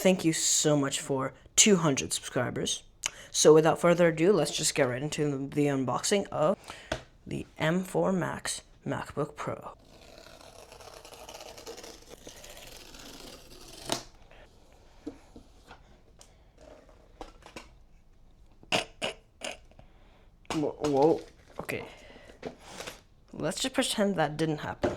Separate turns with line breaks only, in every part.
Thank you so much for 200 subscribers. So without further ado, let's just get right into the unboxing of the M4 Max MacBook Pro. Whoa, okay. Let's just pretend that didn't happen.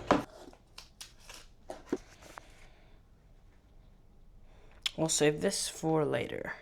We'll save this for later.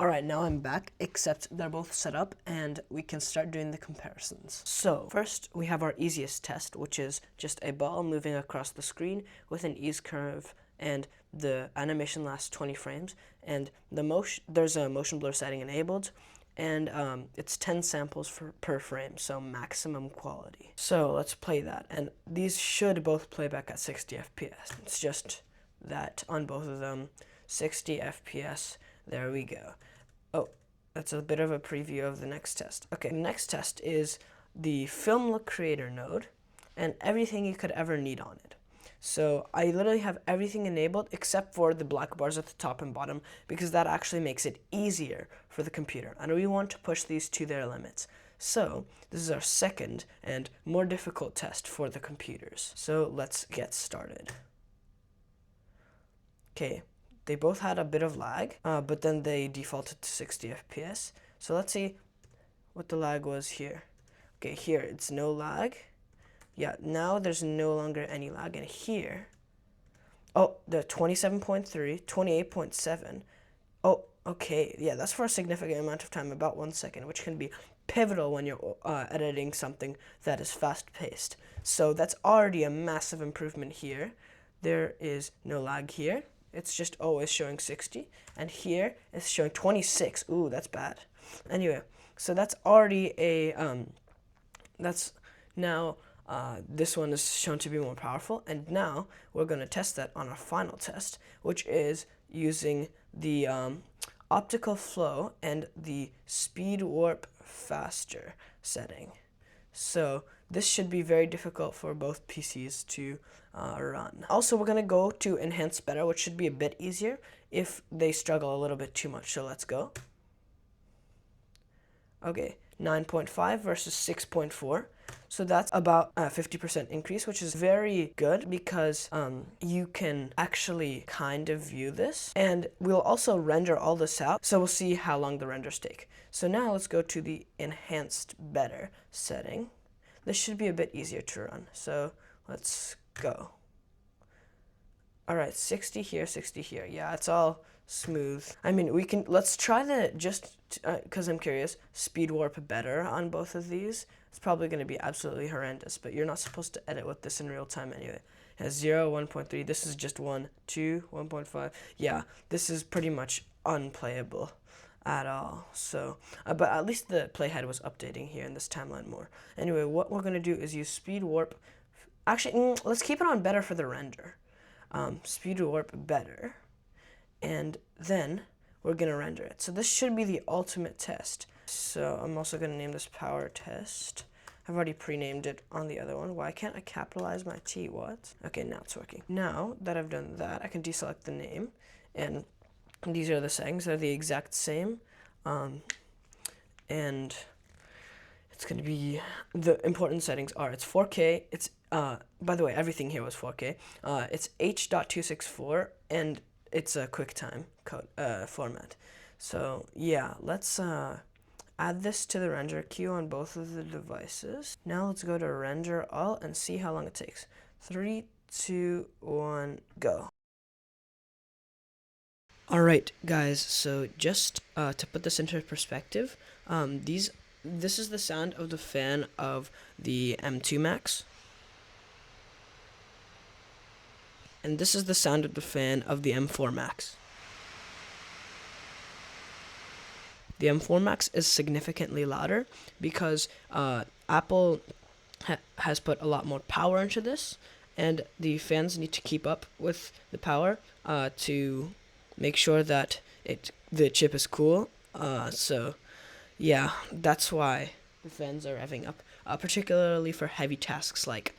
Alright, now I'm back, except they're both set up and we can start doing the comparisons. So, first we have our easiest test, which is just a ball moving across the screen with an ease curve, and the animation lasts 20 frames, and there's a motion blur setting enabled, and it's 10 samples per frame, so maximum quality. So let's play that, and these should both play back at 60 FPS. It's just that on both of them, 60 FPS. There we go. Oh, that's a bit of a preview of the next test. Okay, the next test is the Film Look Creator node and everything you could ever need on it. So I literally have everything enabled except for the black bars at the top and bottom, because that actually makes it easier for the computer. And we want to push these to their limits. So this is our second and more difficult test for the computers. So let's get started. Okay. They both had a bit of lag, but then they defaulted to 60 FPS. So let's see what the lag was here. Okay, here it's no lag. Yeah, now there's no longer any lag. And here, oh, the 27.3, 28.7. Oh, okay, yeah, that's for a significant amount of time, about 1 second, which can be pivotal when you're editing something that is fast-paced. So that's already a massive improvement here. There is no lag here. It's just always showing 60, and here it's showing 26. Ooh, that's bad. Anyway, so that's already a that's now this one is shown to be more powerful, and now we're going to test that on our final test, which is using the optical flow and the speed warp faster setting. So this should be very difficult for both PCs to run. Also, we're going to go to enhance better, which should be a bit easier if they struggle a little bit too much. So let's go. Okay, 9.5 versus 6.4. So that's about a 50% increase, which is very good because you can actually kind of view this. And we'll also render all this out, so we'll see how long the renders take. So now let's go to the enhanced better setting. This should be a bit easier to run, so let's go. Alright, 60 here, 60 here. Yeah, it's all smooth. I mean, let's try the, just because I'm curious, speed warp better on both of these. It's probably going to be absolutely horrendous, but you're not supposed to edit with this in real time anyway. It has 0, 1.3, this is just 1, 2, 1.5. Yeah, this is pretty much unplayable at all. So, but at least the playhead was updating here in this timeline more. Anyway, what we're going to do is use speed warp. Actually, let's keep it on better for the render. Speed warp better, and then we're going to render it. So this should be the ultimate test. So I'm also going to name this power test. I've already pre-named it on the other one. Why can't I capitalize my T? What? Okay, now it's working. Now that I've done that, I can deselect the name, and these are the settings. They're the exact same, and it's going to be, the important settings are, it's 4K, it's, by the way, everything here was 4K, it's H.264, and it's a QuickTime code, format. So yeah, let's add this to the render queue on both of the devices. Now let's go to render all and see how long it takes. 3, 2, 1, go. Alright guys, so just to put this into perspective, this is the sound of the fan of the M2 Max. And this is the sound of the fan of the M4 Max. The M4 Max is significantly louder because Apple has put a lot more power into this, and the fans need to keep up with the power to make sure that the chip is cool. So yeah, that's why the fans are revving up, particularly for heavy tasks like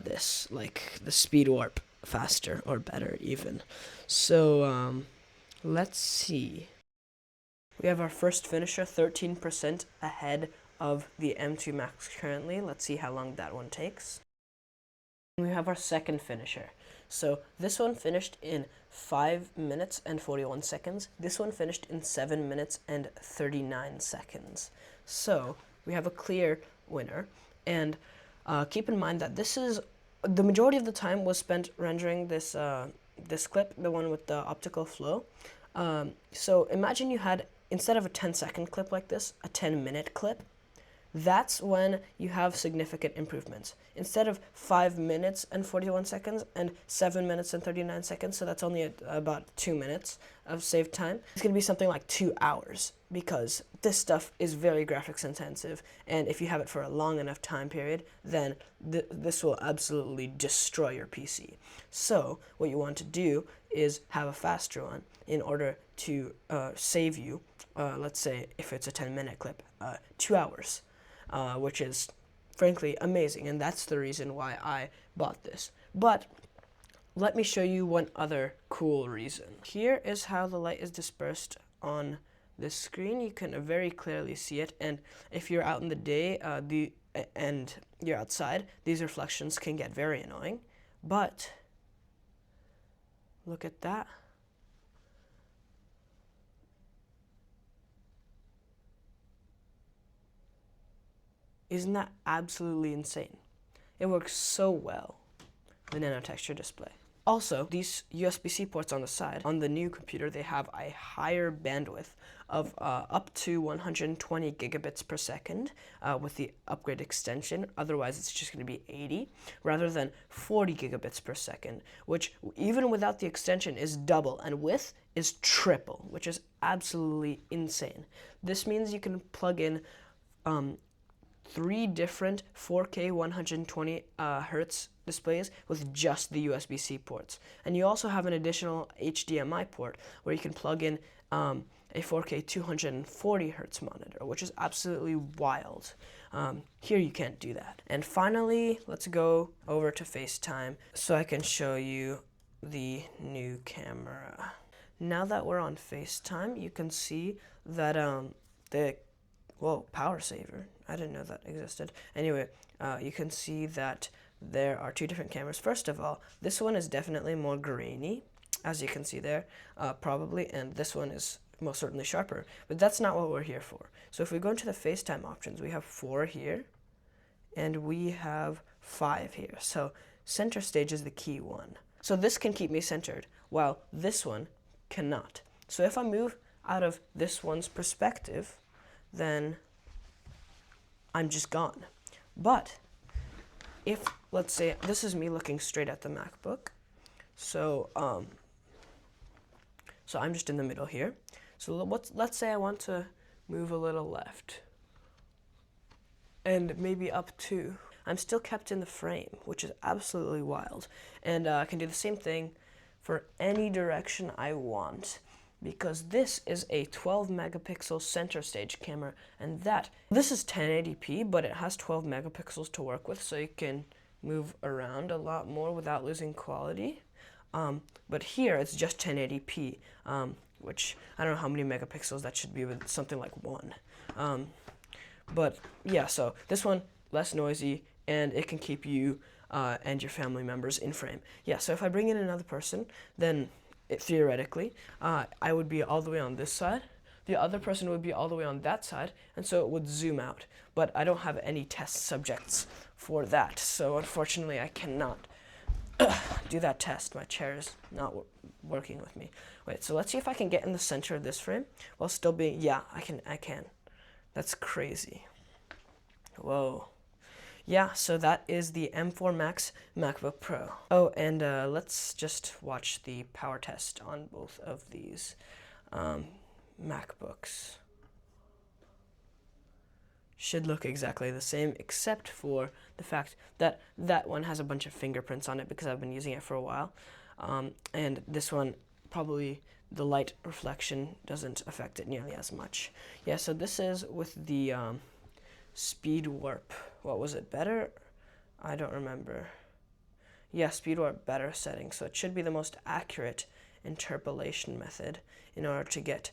this, like the speed warp faster or better even. So let's see. We have our first finisher 13% ahead of the M2 Max currently. Let's see how long that one takes. We have our second finisher. So this one finished in 5 minutes and 41 seconds. This one finished in 7 minutes and 39 seconds. So we have a clear winner. And keep in mind that this is the majority of the time was spent rendering this this clip, the one with the optical flow. So imagine you had, instead of a 10-second clip like this, a 10-minute clip. That's when you have significant improvements. Instead of 5 minutes and 41 seconds and 7 minutes and 39 seconds, so that's only about 2 minutes of saved time, it's going to be something like 2 hours, because this stuff is very graphics intensive, and if you have it for a long enough time period, then this will absolutely destroy your PC. So what you want to do is have a faster one in order to save you, let's say if it's a 10-minute clip, 2 hours. Which is frankly amazing, and that's the reason why I bought this. But let me show you one other cool reason. Here is how the light is dispersed on this screen. You can very clearly see it, and if you're out in the day and you're outside, these reflections can get very annoying. But look at that. Isn't that absolutely insane? It works so well, the nano texture display. Also, these USB-C ports on the side, on the new computer, they have a higher bandwidth of up to 120 gigabits per second with the upgrade extension. Otherwise, it's just going to be 80 rather than 40 gigabits per second, which even without the extension is double, and with is triple, which is absolutely insane. This means you can plug in 3 different 4K 120 hertz displays with just the USB-C ports. And you also have an additional HDMI port where you can plug in a 4K 240 hertz monitor, which is absolutely wild. Here you can't do that. And finally, let's go over to FaceTime so I can show you the new camera. Now that we're on FaceTime, you can see that power saver. I didn't know that existed. Anyway, you can see that there are 2 different cameras. First of all, this one is definitely more grainy, as you can see there, probably, and this one is most certainly sharper. But that's not what we're here for. So if we go into the FaceTime options, we have 4 here, and we have 5 here. So center stage is the key one. So this can keep me centered, while this one cannot. So if I move out of this one's perspective, then I'm just gone. But if, let's say, this is me looking straight at the MacBook, so I'm just in the middle here. So let's say I want to move a little left, and maybe up too. I'm still kept in the frame, which is absolutely wild. And I can do the same thing for any direction I want, because this is a 12 megapixel center stage camera, and this is 1080p, but it has 12 megapixels to work with, so you can move around a lot more without losing quality. But here it's just 1080p, which I don't know how many megapixels that should be, with something like 1. But yeah, so this one, less noisy, and it can keep you and your family members in frame. Yeah, so if I bring in another person, then theoretically, I would be all the way on this side, the other person would be all the way on that side, and so it would zoom out. But I don't have any test subjects for that, so unfortunately I cannot do that test. My chair is not working with me. Wait, so let's see if I can get in the center of this frame while still being, yeah, I can. That's crazy. Whoa. Yeah, so that is the M4 Max MacBook Pro. Oh, and let's just watch the power test on both of these MacBooks. should look exactly the same, except for the fact that that one has a bunch of fingerprints on it because I've been using it for a while. And this one, probably the light reflection doesn't affect it nearly as much. Yeah, so this is with the speed warp. What was it, better? I don't remember. Yeah, speed warp better setting, so it should be the most accurate interpolation method in order to get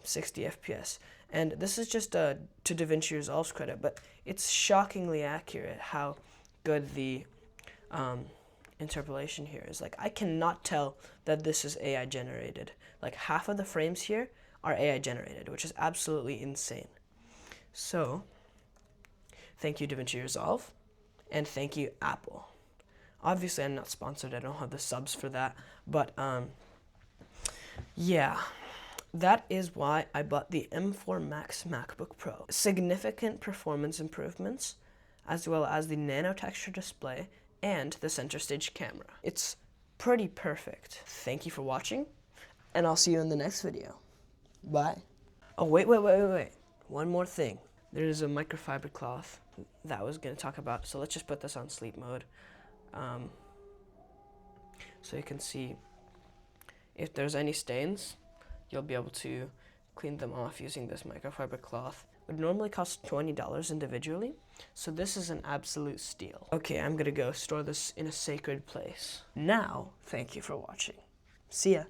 60 FPS. And this is just to DaVinci Resolve's credit, but it's shockingly accurate how good the interpolation here is. Like, I cannot tell that this is AI generated. Like, half of the frames here are AI generated, which is absolutely insane. So, thank you DaVinci Resolve, and thank you Apple. Obviously, I'm not sponsored. I don't have the subs for that, but yeah. That is why I bought the M4 Max MacBook Pro. Significant performance improvements, as well as the nano texture display and the center stage camera. It's pretty perfect. Thank you for watching, and I'll see you in the next video. Bye. Oh, wait. One more thing. There's a microfiber cloth that I was going to talk about, so let's just put this on sleep mode. So you can see if there's any stains, you'll be able to clean them off using this microfiber cloth. It would normally cost $20 individually, so this is an absolute steal. Okay, I'm gonna go store this in a sacred place. Now, thank you for watching. See ya.